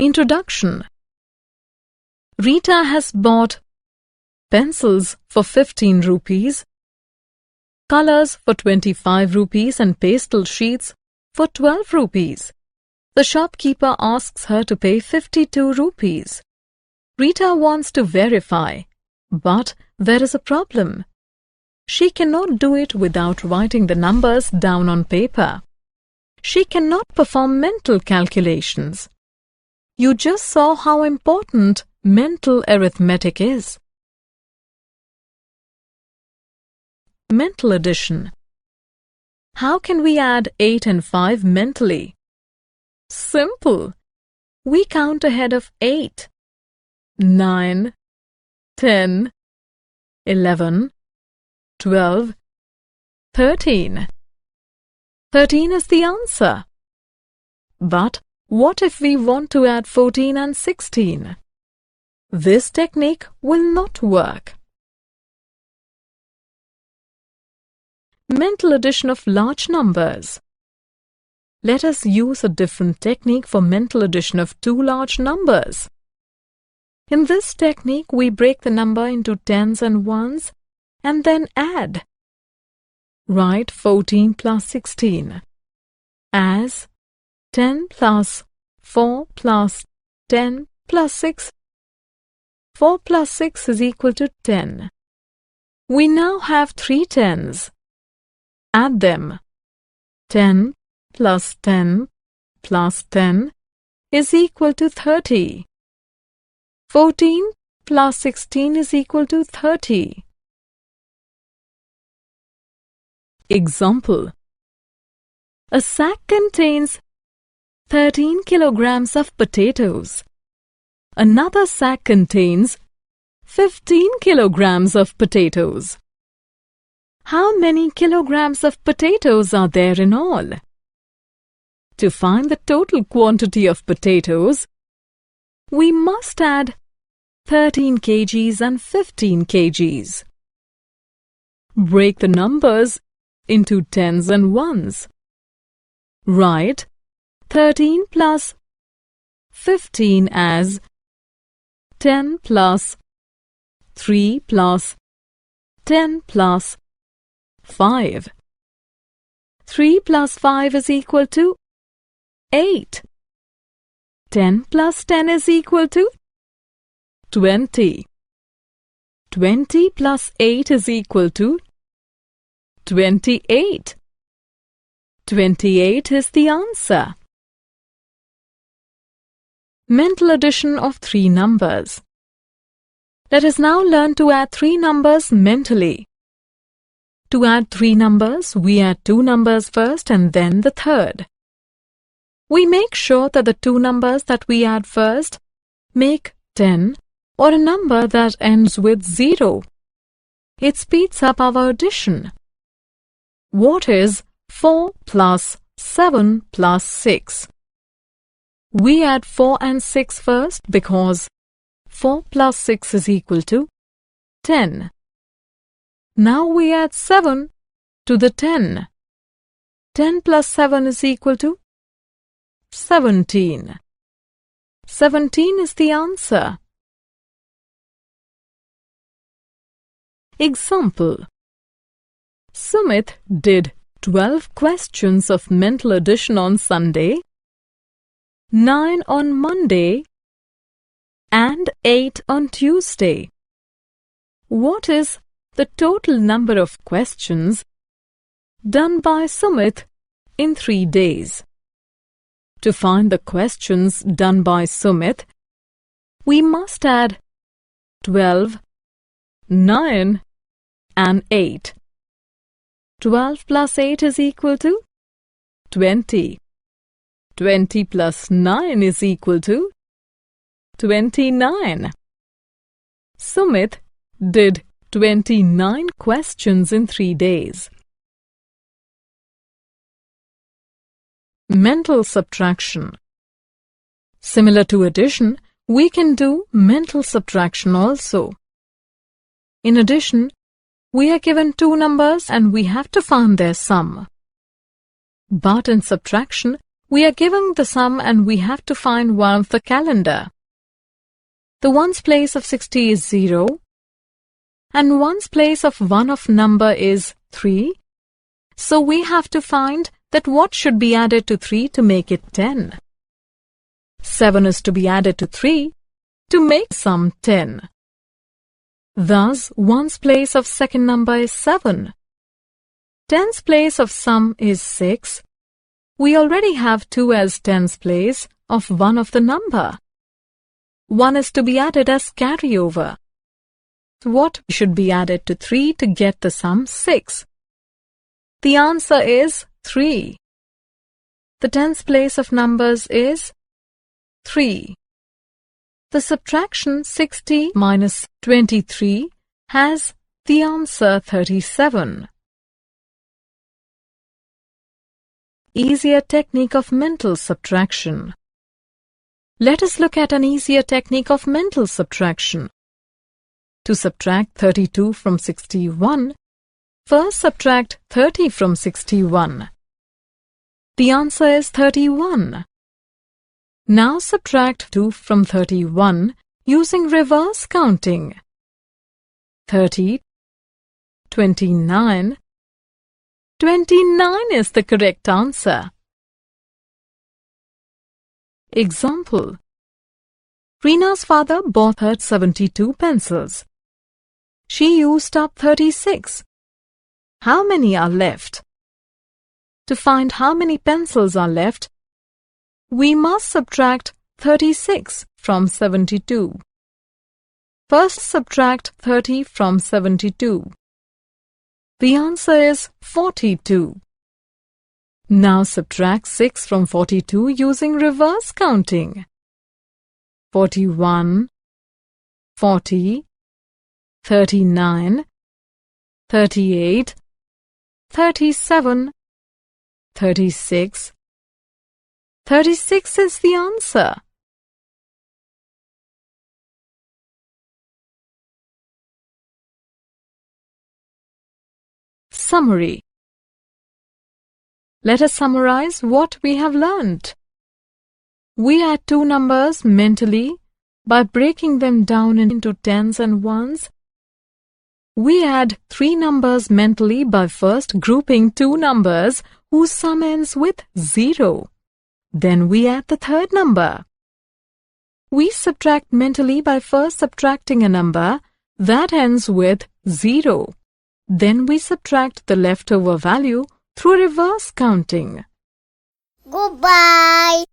Introduction. Rita has bought pencils for 15 rupees, colors for 25 rupees and pastel sheets for 12 rupees. The shopkeeper asks her to pay 52 rupees. Rita wants to verify, but there is a problem. She cannot do it without writing the numbers down on paper. She cannot perform mental calculations. You just saw how important mental arithmetic is. Mental addition. How can we add 8 and 5 mentally? Simple. We count ahead of 8. 9, 10, 11, 12, 13. 13 is the answer. But what if we want to add 14 and 16? This technique will not work. Mental addition of large numbers. Let us use a different technique for mental addition of two large numbers. In this technique, we break the number into tens and ones and then add. Write 14 plus 16 as 10 plus 4 plus 10 plus 6. 4 plus 6 is equal to 10. We now have 3 tens. Add them. 10 plus 10 plus 10 is equal to 30. 14 plus 16 is equal to 30. Example. A sack contains 13 kilograms of potatoes. Another sack contains 15 kilograms of potatoes. How many kilograms of potatoes are there in all? To find the total quantity of potatoes, we must add 13 kgs and 15 kgs. Break the numbers into tens and ones. Write 13 plus 15 as 10 plus 3 plus 10 plus 5. 3 plus 5 is equal to 8. 10 plus 10 is equal to 20. 20 plus 8 is equal to 28. 28 is the answer. Mental addition of three numbers. Let us now learn to add three numbers mentally. To add three numbers, we add two numbers first and then the third. We make sure that the two numbers that we add first make 10 or a number that ends with 0. It speeds up our addition. What is 4 plus 7 plus 6? We add 4 and 6 first because 4 plus 6 is equal to 10. Now we add 7 to the 10. 10 plus 7 is equal to 17. 17 is the answer. Example. Sumit did 12 questions of mental addition on Sunday, 9 on Monday, and 8 on Tuesday. What is the total number of questions done by Sumit in 3 days? To find the questions done by Sumit, we must add 12, 9, and 8. 12 plus 8 is equal to 20. 20 plus 9 is equal to 29. Sumit did 29 questions in 3 days. Mental subtraction. Similar to addition, we can do mental subtraction also. In addition, we are given two numbers and we have to find their sum. But in subtraction, We are given the sum and we have to find one of the calendar. The ones place of 60 is 0 and ones place of one of number is 3. So we have to find that what should be added to 3 to make it 10. 7 is to be added to 3 to make sum 10. Thus, ones place of second number is 7. Tens place of sum is 6. We already have 2 as tens place of one of the number. 1 is to be added as carryover. What should be added to 3 to get the sum 6? The answer is 3. The tens place of numbers is 3. The subtraction 60 minus 23 has the answer 37. Easier technique of mental subtraction. Let us look at an easier technique of mental subtraction. To subtract 32 from 61, first subtract 30 from 61. The answer is 31. Now subtract 2 from 31 using reverse counting. 30, 29. 29 is the correct answer. Example. Reena's father bought her 72 pencils. She used up 36. How many are left? To find how many pencils are left, we must subtract 36 from 72. First subtract 30 from 72. The answer is 42. Now subtract 6 from 42 using reverse counting. 41, 40, 39, 38, 37, 36. 36 is the answer. Summary. Let us summarize what we have learned. We add two numbers mentally by breaking them down into tens and ones. We add three numbers mentally by first grouping two numbers whose sum ends with 0. Then we add the third number. We subtract mentally by first subtracting a number that ends with 0. Then we subtract the leftover value through reverse counting. Goodbye.